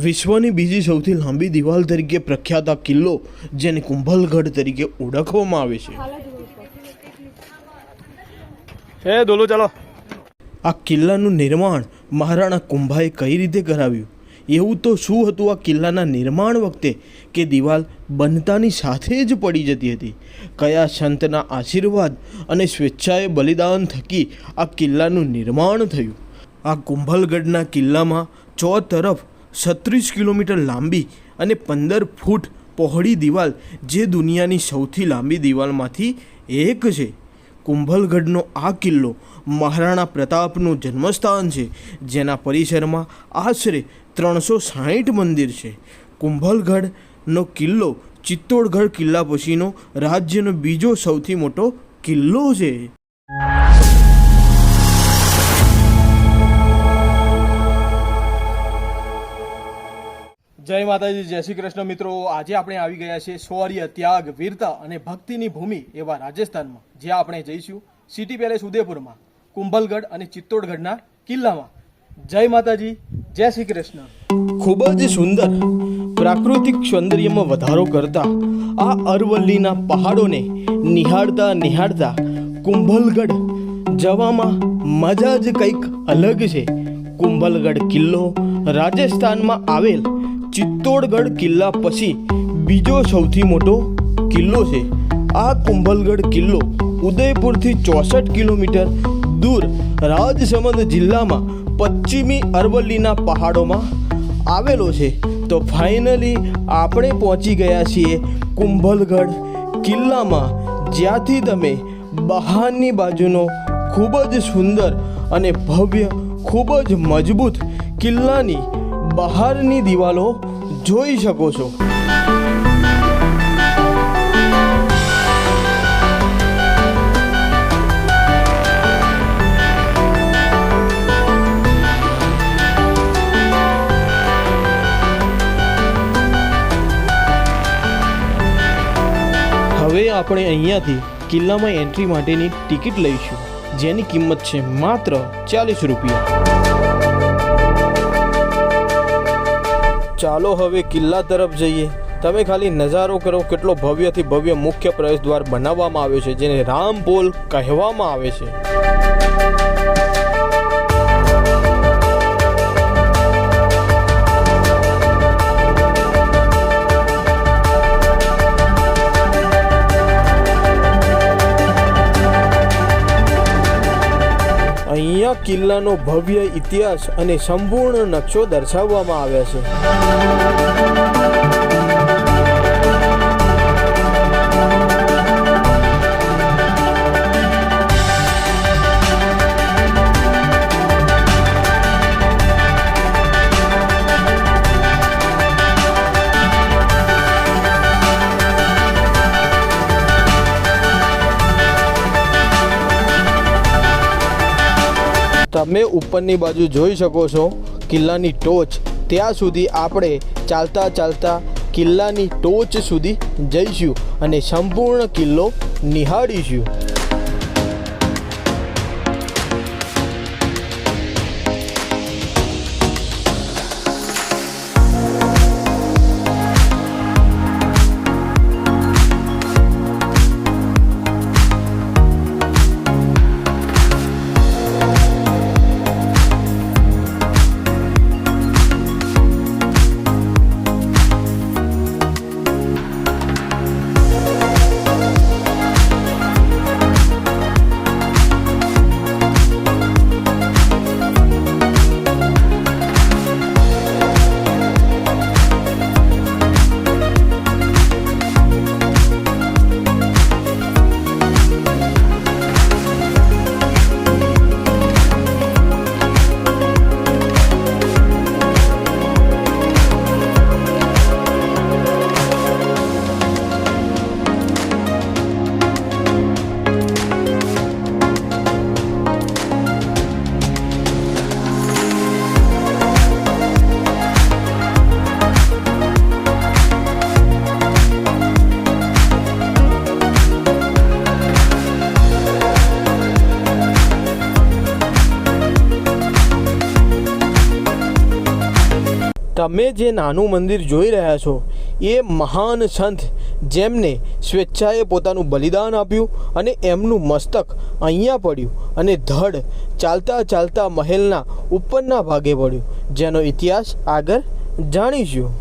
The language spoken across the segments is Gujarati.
વિશ્વની બીજી સૌથી લાંબી દિવાલ તરીકે પ્રખ્યાત આ કિલ્લો, જેને કુંભલગઢ તરીકે ઓળખવામાં આવે છે. દોલો ચાલો. આ કિલ્લાનું નિર્માણ મહારાણા કુંભાએ કઈ રીતે કરાવ્યું? એવું તો શું હતું આ કિલ્લાના નિર્માણ વખતે કે દિવાલ બનતાની સાથે જ પડી જતી હતી? કયા સંતના આશીર્વાદ અને સ્વેચ્છાએ બલિદાન થકી આ કિલ્લાનું નિર્માણ થયું? આ કુંભલગઢના કિલ્લામાં ચોતરફ 36 કિલોમીટર લાંબી અને 15 ફૂટ પહોળી દિવાલ, જે દુનિયાની સૌથી લાંબી દિવાલમાંથી એક છે. કુંભલગઢનો આ કિલ્લો મહારાણા પ્રતાપનું જન્મસ્થાન છે, જેના પરિસરમાં આશરે 360 મંદિર છે. કુંભલગઢનો કિલ્લો ચિત્તોડગઢ કિલ્લા પછીનો રાજ્યનો બીજો સૌથી મોટો કિલ્લો છે. જય માતાજી, જય શ્રી કૃષ્ણ. મિત્રો, આજે આપણે આવી ગયા છે શૌર્ય, ત્યાગ, વીરતા અને ભક્તિની ભૂમિ એવા રાજસ્થાનમાં, જ્યાં આપણે જઈશું સિટી પેલેસ ઉદયપુરમાં, કુંભલગઢ અને ચિત્તોડગઢના કિલ્લામાં. જય માતાજી, જય શ્રી કૃષ્ણ. ખૂબ જ સુંદર પ્રાકૃતિક સૌંદર્યમાં વધારો કરતા આ અરવલ્લીના પહાડોને નિહાળતા નિહાળતા કુંભલગઢ જવામાં મજા જ કંઈક અલગ છે. કુંભલગઢ કિલ્લો રાજસ્થાનમાં આવેલ ચિત્તોડગઢ કિલ્લા પછી બીજો સૌથી મોટો કિલ્લો છે. આ કુંભલગઢ કિલ્લો ઉદયપુરથી 64 કિલોમીટર દૂર રાજસમંદ જિલ્લામાં પશ્ચિમી અરવલ્લીના પહાડોમાં આવેલો છે. તો ફાઇનલી આપણે પહોંચી ગયા છીએ કુંભલગઢ કિલ્લામાં, જ્યાંથી તમે બહારની બાજુનો ખૂબ જ સુંદર અને ભવ્ય, ખૂબ જ મજબૂત કિલ્લાની બહારની દિવાલો જોઈ શકો છો. હવે આપણે અહીંયાથી કિલ્લામાં એન્ટ્રી માટેની ટિકિટ લઈશું, જેની કિંમત છે માત્ર 40 રૂપિયા. ચાલો હવે કિલ્લા તરફ જઈએ. તમે ખાલી નજારો કરો, કેટલો ભવ્યથી ભવ્ય મુખ્ય પ્રવેશ દ્વાર બનાવવામાં આવ્યો છે, જેને રામપોલ કહેવામાં આવે છે. અહીંયા કિલ્લાનો ભવ્ય ઇતિહાસ અને સંપૂર્ણ નકશો દર્શાવવામાં આવ્યા છે. તમે ઉપરની બાજુ જોઈ શકો છો કિલ્લાની ટોચ. ત્યાં સુધી આપણે ચાલતા ચાલતા કિલ્લાની ટોચ સુધી જઈશું અને સંપૂર્ણ કિલ્લો નિહાળીશું. તમે જે નાનું મંદિર જોઈ રહ્યા છો એ મહાન સંત જેમને સ્વેચ્છાએ પોતાનું બલિદાન આપ્યું અને એમનું મસ્તક અહીંયા પડ્યું અને ધડ ચાલતા ચાલતા મહેલના ઉપરના ભાગે પડ્યું, જેનો ઇતિહાસ આગળ જાણીશું.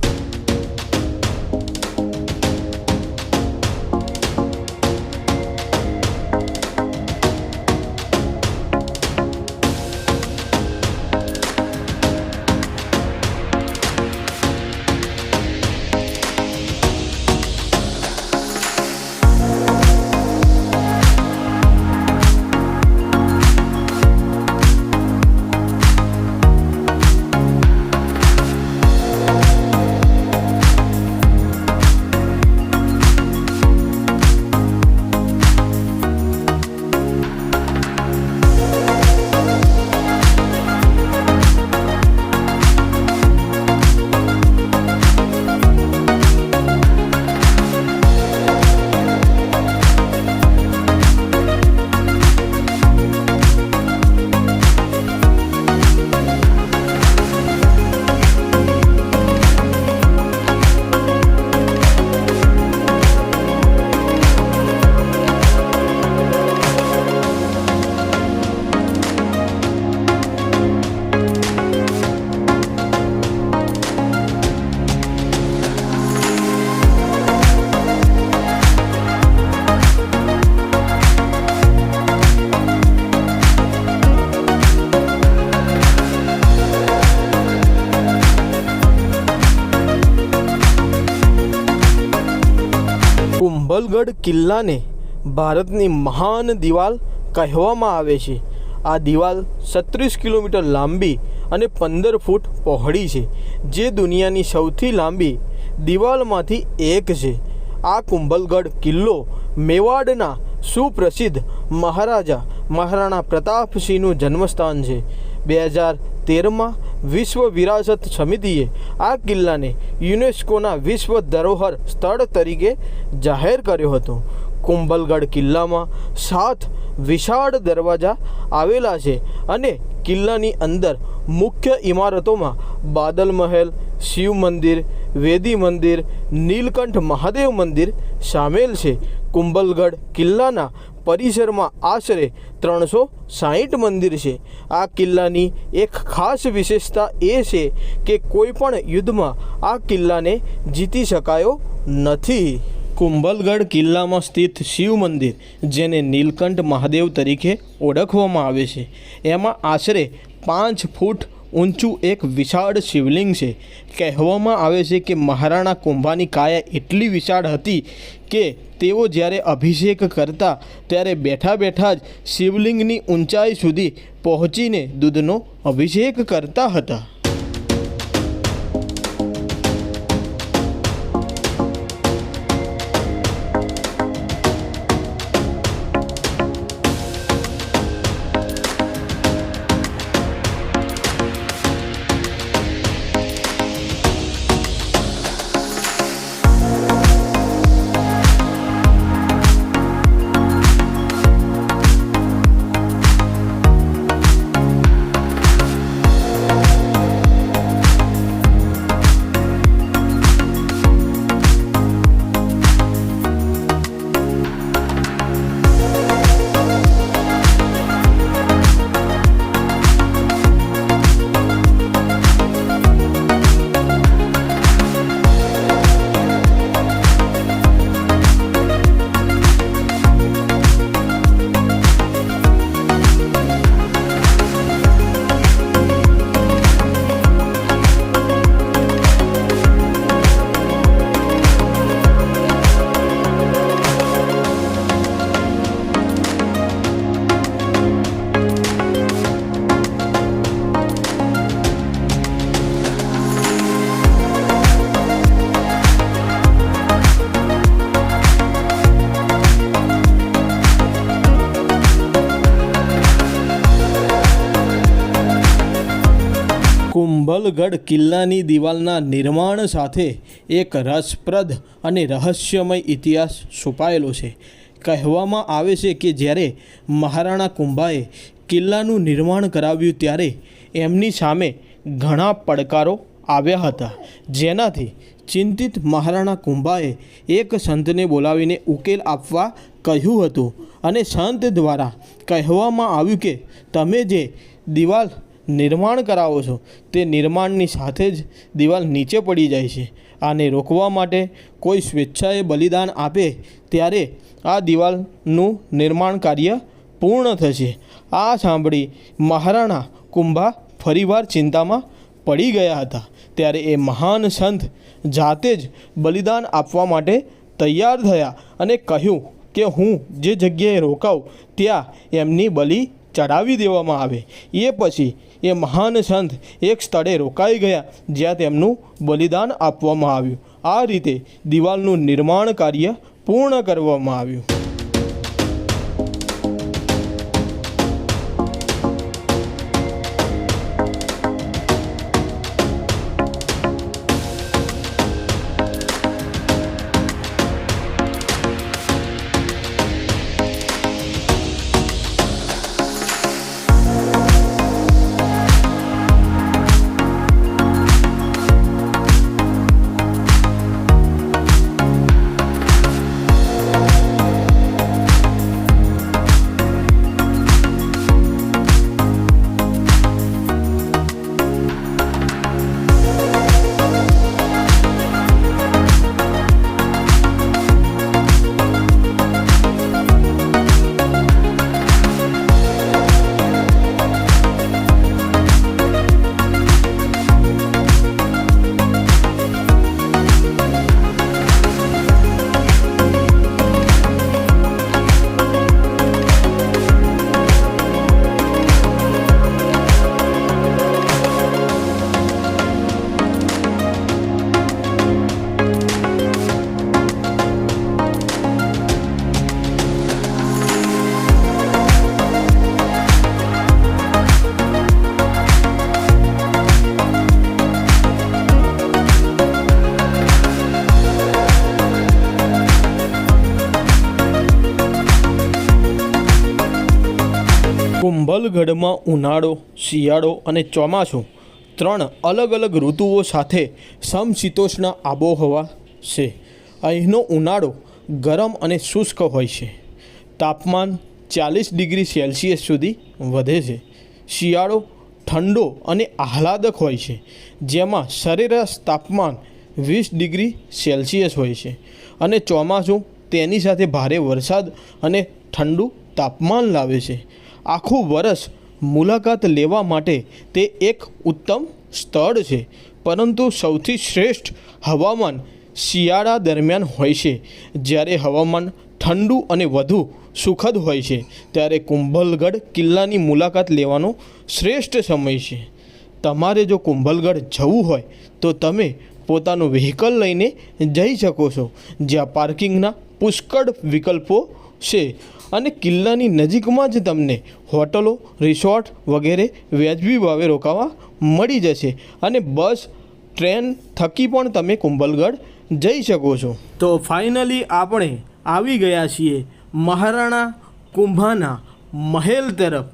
કુંભલગઢ કિલ્લાને ભારતની મહાન દિવાલ કહેવામાં આવે છે. આ દિવાલ 36 કિલોમીટર લાંબી અને 15 ફૂટ પહોળી છે, જે દુનિયાની સૌથી લાંબી દિવાલમાંથી એક છે. આ કુંભલગઢ કિલ્લો મેવાડના સુપ્રસિદ્ધ મહારાણા પ્રતાપસિંહનું જન્મસ્થાન છે. 2013માં વિશ્વ વિરાસત સમિતિએ આ કિલ્લાને યુનેસ્કોના વિશ્વ ધરોહર સ્થળ તરીકે જાહેર કર્યો હતો. કુંભલગઢ કિલ્લામાં 7 વિશાળ દરવાજા આવેલા છે અને કિલ્લાની અંદર મુખ્ય ઇમારતોમાં બાદલ મહેલ, શિવ મંદિર, વેદી મંદિર, નીલકંઠ મહાદેવ મંદિર સામેલ છે. કુંભલગઢ કિલ્લાના પરિસરમાં આશરે 360 મંદિર છે. આ કિલ્લાની એક ખાસ વિશેષતા એ છે કે કોઈ પણ યુદ્ધમાં આ કિલ્લાને જીતી શકાયો નથી. કુંભલગઢ કિલ્લામાં સ્થિત શિવ મંદિર, જેને નીલકંઠ મહાદેવ તરીકે ઓળખવામાં આવે છે, એમાં આશરે 5 ફૂટ ઊંચું એક વિશાળ શિવલિંગ છે. કહેવામાં આવે છે કે મહારાણા કુંભાની કાયા એટલી વિશાળ હતી કે તેઓ જ્યારે અભિષેક કરતા ત્યારે બેઠા બેઠા જ શિવલિંગની ઊંચાઈ સુધી પહોંચીને દૂધનો અભિષેક કરતા હતા. કુંભલગઢ કિલ્લાની દિવાલના નિર્માણ સાથે એક રસપ્રદ અને રહસ્યમય ઇતિહાસ છુપાયેલો છે. કહેવામાં આવે છે કે જ્યારે મહારાણા કુંભાએ કિલ્લાનું નિર્માણ કરાવ્યું ત્યારે એમની સામે ઘણા પડકારો આવ્યા હતા, જેનાથી ચિંતિત મહારાણા કુંભાએ એક સંતને બોલાવીને ઉકેલ આપવા કહ્યું હતું અને સંત દ્વારા કહેવામાં આવ્યું કે તમે જે દિવાલ નિર્માણ કરાવો છો તે નિર્માણની સાથે જ દિવાલ નીચે પડી જાય છે. આને રોકવા માટે કોઈ સ્વેચ્છાએ બલિદાન આપે ત્યારે આ દિવાલનું નિર્માણ કાર્ય પૂર્ણ થશે. આ સાંભળી મહારાણા કુંભા ફરીવાર ચિંતામાં પડી ગયા હતા. ત્યારે એ મહાન સંત જાતે જ બલિદાન આપવા માટે તૈયાર થયા અને કહ્યું કે હું જે જગ્યાએ રોકાઉં ત્યાં એમની બલિ ચડાવી દેવામાં આવે. એ પછી એ મહાન સંત એક સ્થળે રોકાઈ ગયા જ્યાં તેમનું બલિદાન આપવામાં આવ્યું. આ રીતે દિવાલનું નિર્માણ કાર્ય પૂર્ણ કરવામાં આવ્યું. કુંભલગઢમાં ઉનાળો, શિયાળો અને ચોમાસું ત્રણ અલગ અલગ ઋતુઓ સાથે સમશીતોષ્ણ આબોહવા છે. અહીંનો ઉનાળો ગરમ અને શુષ્ક હોય છે. તાપમાન 40 ડિગ્રી સેલ્સિયસ સુધી વધે છે. શિયાળો ઠંડો અને આહલાદક હોય છે, જેમાં સરેરાશ તાપમાન 20 ડિગ્રી સેલ્સિયસ હોય છે. અને ચોમાસું તેની સાથે ભારે વરસાદ અને ઠંડુ તાપમાન લાવે છે. આખું વરસ મુલાકાત લેવા માટે તે એક ઉત્તમ સ્થળ છે, પરંતુ સૌથી શ્રેષ્ઠ હવામાન શિયાળા દરમિયાન હોય છે. જ્યારે હવામાન ઠંડુ અને વધુ સુખદ હોય છે ત્યારે કુંભલગઢ કિલ્લાની મુલાકાત લેવાનો શ્રેષ્ઠ સમય છે. તમારે જો કુંભલગઢ જવું હોય તો તમે પોતાનું વ્હીકલ લઈને જઈ શકો છો, જ્યાં પાર્કિંગના પુષ્કળ વિકલ્પો છે અને કિલ્લાની નજીકમાં જ તમને હોટલો, રિસોર્ટ વગેરે વ્યાજબી ભાવે રોકાવા મળી જશે અને બસ, ટ્રેન થકી પણ તમે કુંભલગઢ જઈ શકો છો. તો ફાઇનલી આપણે આવી ગયા છીએ મહારાણા કુંભાના મહેલ તરફ.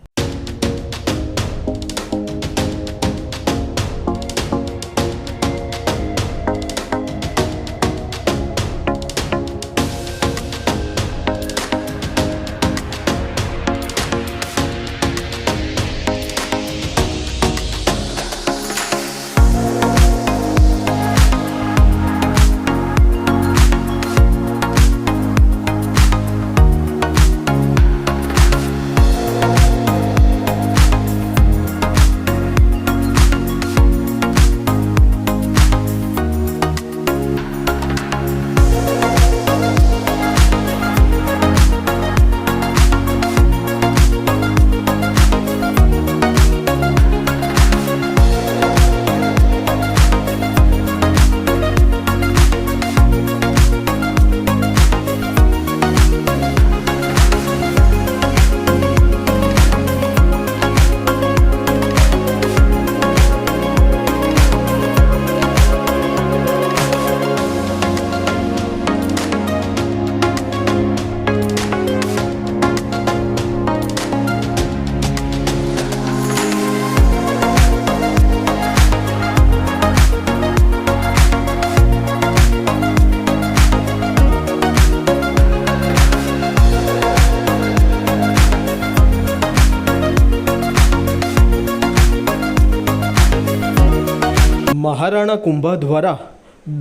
મહારાણા કુંભા દ્વારા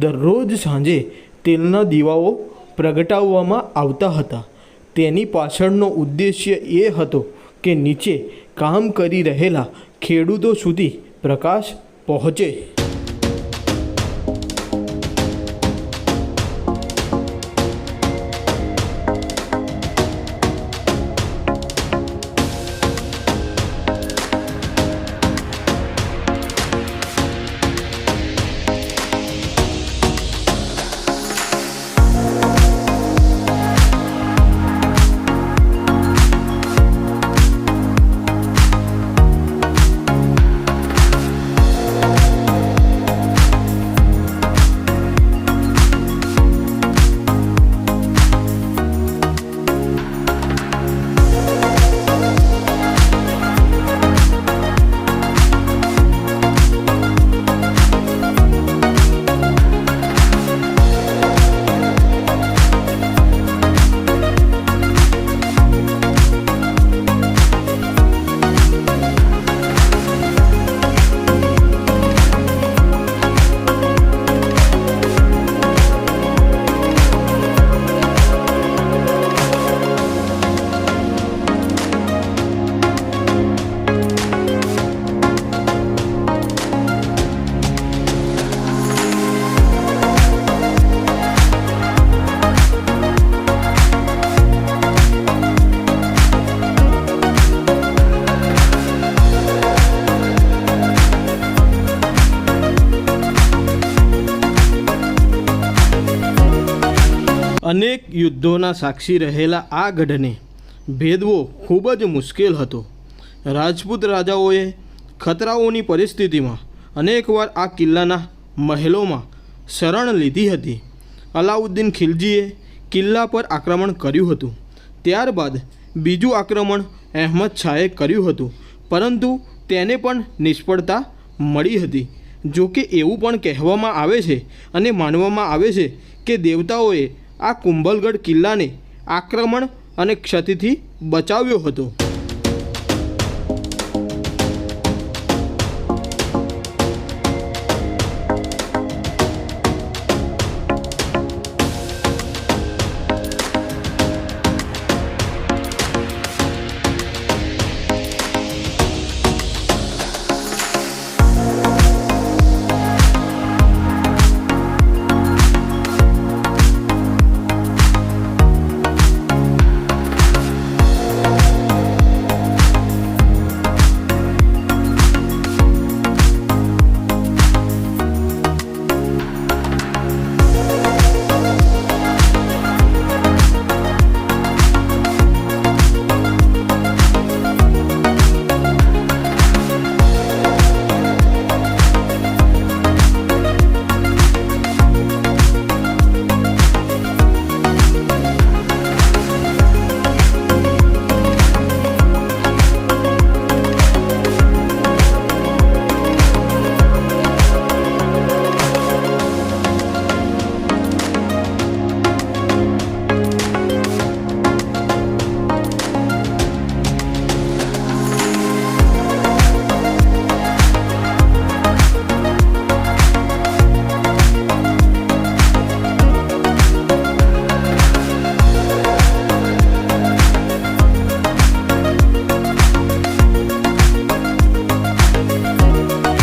દરરોજ સાંજે તેલના દીવાઓ પ્રગટાવવામાં આવતા હતા. તેની પાછળનો ઉદ્દેશ્ય એ હતો કે નીચે કામ કરી રહેલા ખેડૂતો સુધી પ્રકાશ પહોંચે. અનેક યુદ્ધોના સાક્ષી રહેલા આ ગઢને ભેદવો ખૂબ જ મુશ્કેલ હતો. રાજપૂત રાજાઓએ ખતરાઓની પરિસ્થિતિમાં અનેકવાર આ કિલ્લાના મહેલોમાં શરણ લીધી હતી. અલાઉદ્દીન ખિલજીએ કિલ્લા પર આક્રમણ કર્યું હતું. ત્યારબાદ બીજું આક્રમણ અહેમદ શાહે કર્યું હતું, પરંતુ તેને પણ નિષ્ફળતા મળી હતી. જો કે એવું પણ કહેવામાં આવે છે અને માનવામાં આવે છે કે દેવતાઓએ આ કુંભલગઢ કિલ્લાને આક્રમણ અને ક્ષતિથી બચાવ્યો હતો.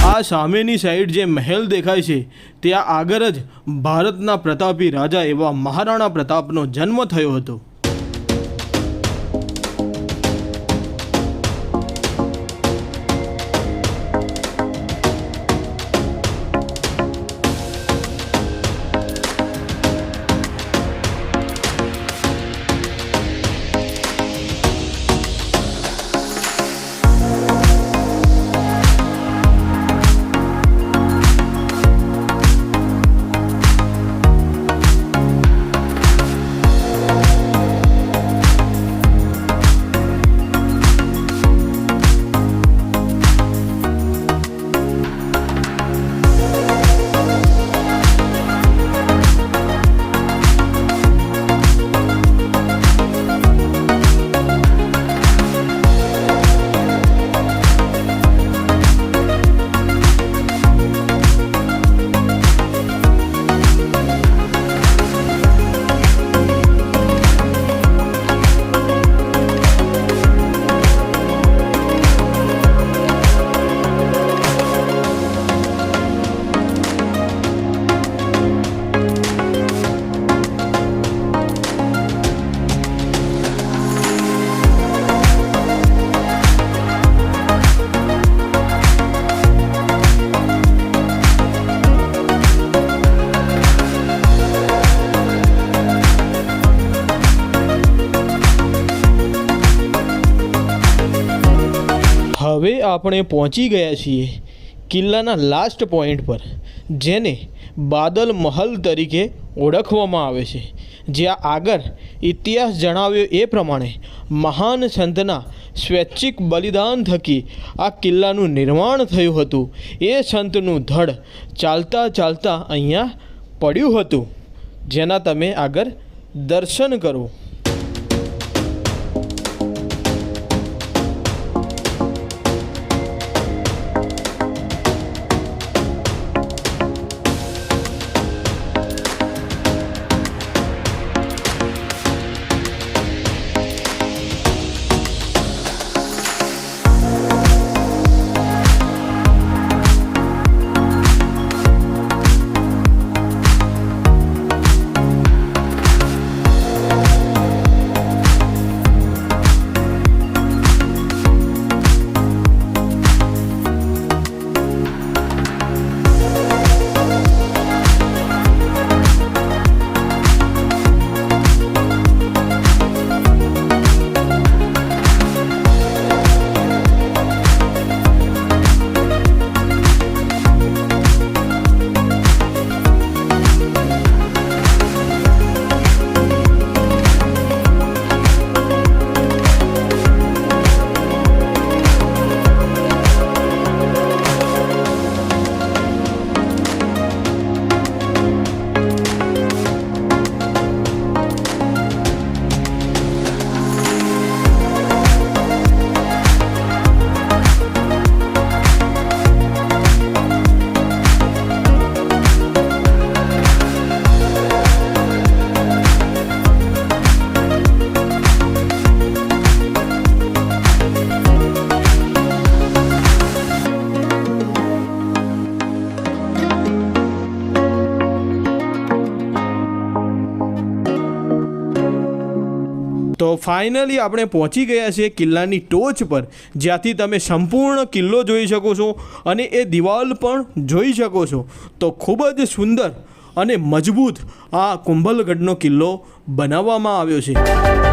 આ સામેની સાઈડ જે મહેલ દેખાય છે ત્યાં આગળ જ ભારતના પ્રતાપી રાજા એવા મહારાણા પ્રતાપનો જન્મ થયો હતો. હવે આપણે પહોંચી ગયા છીએ કિલ્લાના લાસ્ટ પોઈન્ટ પર, જેને બાદલ મહલ તરીકે ઓળખવામાં આવે છે, જ્યાં આગળ ઇતિહાસ જણાવ્યો એ પ્રમાણે મહાન સંતના સ્વૈચ્છિક બલિદાન થકી આ કિલ્લાનું નિર્માણ થયું હતું. એ સંતનું ધડ ચાલતા ચાલતા અહીંયા પડ્યું હતું, જેના તમે આગળ દર્શન કરો. તો ફાઇનલી આપણે પહોંચી ગયા છીએ કિલ્લાની ટોચ પર, જ્યાંથી તમે સંપૂર્ણ કિલ્લો જોઈ શકો છો અને એ દિવાલ પણ જોઈ શકો છો. તો ખૂબ જ સુંદર અને મજબૂત આ કુંભલગઢનો કિલ્લો બનાવવામાં આવ્યો છે.